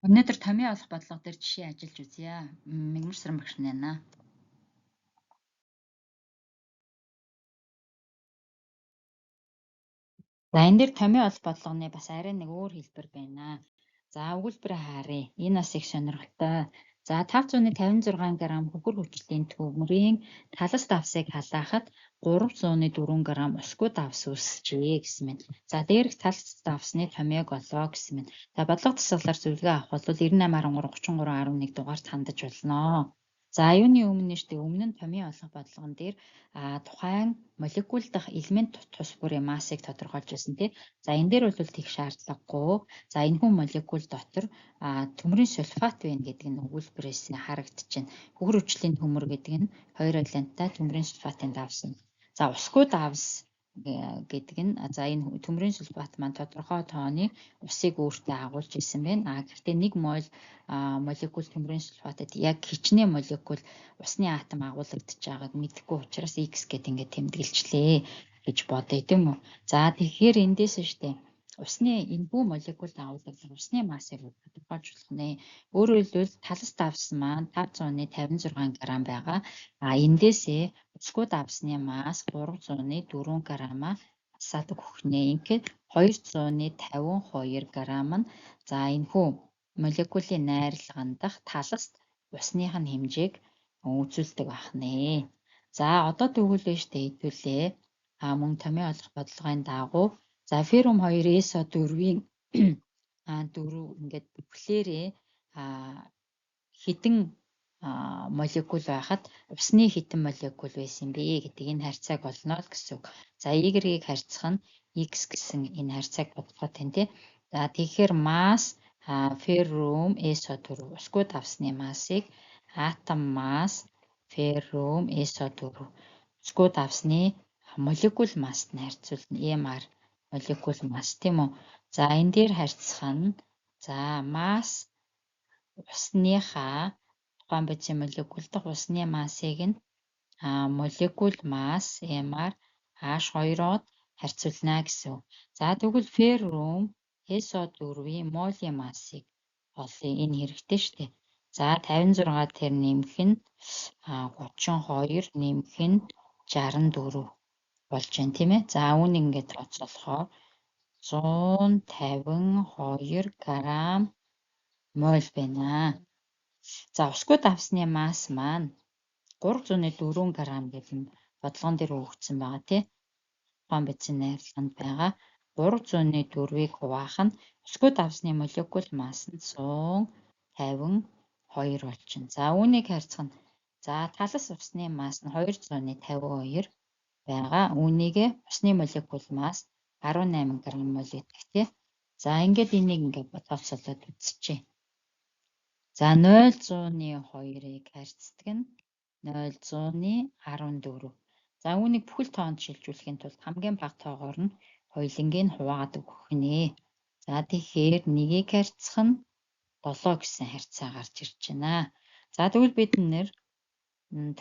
Өнөөдөр томьёо олох бодлого дээр жишээ ажиллаж үзье. Мигмарсран багш нана. За энэ дээр томьёо олох бодлогоны бас арай нэг өөр хэлбэр байна. За өгүүлбэрээ харъя. Энэ бас их сонирхолтой. За 556 г хөхөр хүчлийн төмрийн талас давсыг халаахад 304 г усгүй давс үүсчээ гэсэн мэт. За дээрх талас давсны томьёог олоо гэсэн мэт. За бодлого тасгалаар зөвлөгөө авах бол 98133311 дугаарт хандаж болно. За юуны өмнө нь штэ өмнө нь томьёо олох бодлогон дээр тухайн молекул дахь элемент тус бүрийн массыг тодорхойлж байсан тий. За энэ дээр бол тийх шаардлагагүй. За энэ хүн молекул дотор төмрийн сульфат байна гэдэг нь өгүүлбэрээс харагдчихэв. Хөхөр хүчлийн төмөр гэдэг нь 2 валенттай төмрийн сульфатын давс. За усгүй давс гэдэг нь за энэ төмрийн сульфат маань тодорхой тооны усыг өөртөө агуулж исэн байна. Гэхдээ 1 мол молекул төмрийн сульфатад яг хичнээн молекул усны атом агуулгадж байгааг мэдэхгүй учраас X гэдэг ингээд тэмдэглэжлээ гэж бодъё тийм үү. За тэгэхээр эндээс штэ усны энэ бүх молекул агуулгад усны массыг тодорхойлж болох нэ. Өөрөөр хэлбэл талас давс маань 556 г байгаа. Эндээсээ усгүй давсны масс 304 г асаад өгөх нэ. Ингээд 252 г нь за энэ хүү молекулын найрлаган дах таласт усных нь хэмжээг үзүүлдэг байх нэ. За одоо тэгвэл штэ хэдүүлээ мөн томьёо олох бодлогын дагуу за феррум 2 SO4-ийн 4 ингээд бүхлээрээ хідэн молекул байхад усны хідэн молекул байсан бэ гэдэг энэ харьцааг олно л гэсэн үг. За Y-ийг харьцах нь X гэсэн энэ харьцааг бодоход тань тий. За тэгэхээр масс феррум SO4 усгүй давсны массыг атом масс феррум SO4 усгүй давсны молекул масст нь харьцуулна. EMR молекул масс тийм үү. За энэ дээр харьцах нь за масс усныхаа тухайн бацийн молекул дахь усны массыг нь молекул масс EMR H2-оор харьцуулна гэсэн. За тэгвэл феррум SO4-ийн молийн массыг олъё. Энэ хэрэгтэй шүү дээ. За 56 тэр нэмэх нь 32 нэмэх нь 64 болж байна тийм ээ. За үүнийг ингээд тооцоолохоор 152 г моль байна. За усгүй давсны масс маань 304 г гэдэг бодлогон дээр өгөгдсөн байгаа тий. Тухайн бацийн найрлаганд байгаа 304-ийг хуваах нь усгүй давсны молекул масс нь 152 болчихно. За үүнийг харьцах нь за талас усны масс нь 252 байгаа. Үүнийг усны молекул масс 18 г моль гэдэг тий. За ингээд энийг ингээд тооцоолоод үзчихье. За 0.102-ыг харьцдаг нь 0.14. За үүнийг бүхэл тоонд шилжүүлэхийн тулд хамгийн бага тоогоор нь хоёулангийг хуваагаад өгөх нэ. За тэгэхээр нэгийг харьцах нь 7 гэсэн харьцаа гарч ирж байна. За тэгвэл бид нэр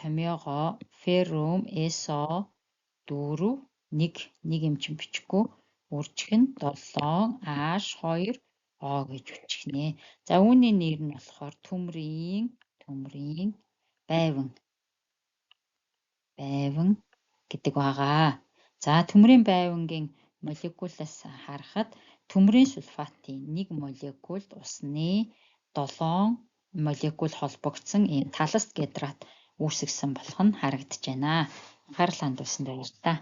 томьёогоо феррум SO4 нэг юм чин бичихгүй үржих нь 7 H2 O гэж бичих нэ. За үүний нэр нь болохоор төмрийн байван гэдэг байгаа. За төмрийн байвангийн молекулаас харахад төмрийн сульфатын нэг молекулд усны 7 молекул холбогдсон энэ таласт гидрат үүсгэсэн болох нь харагдаж байна. Анхаарал хандуулсанд баярлалаа.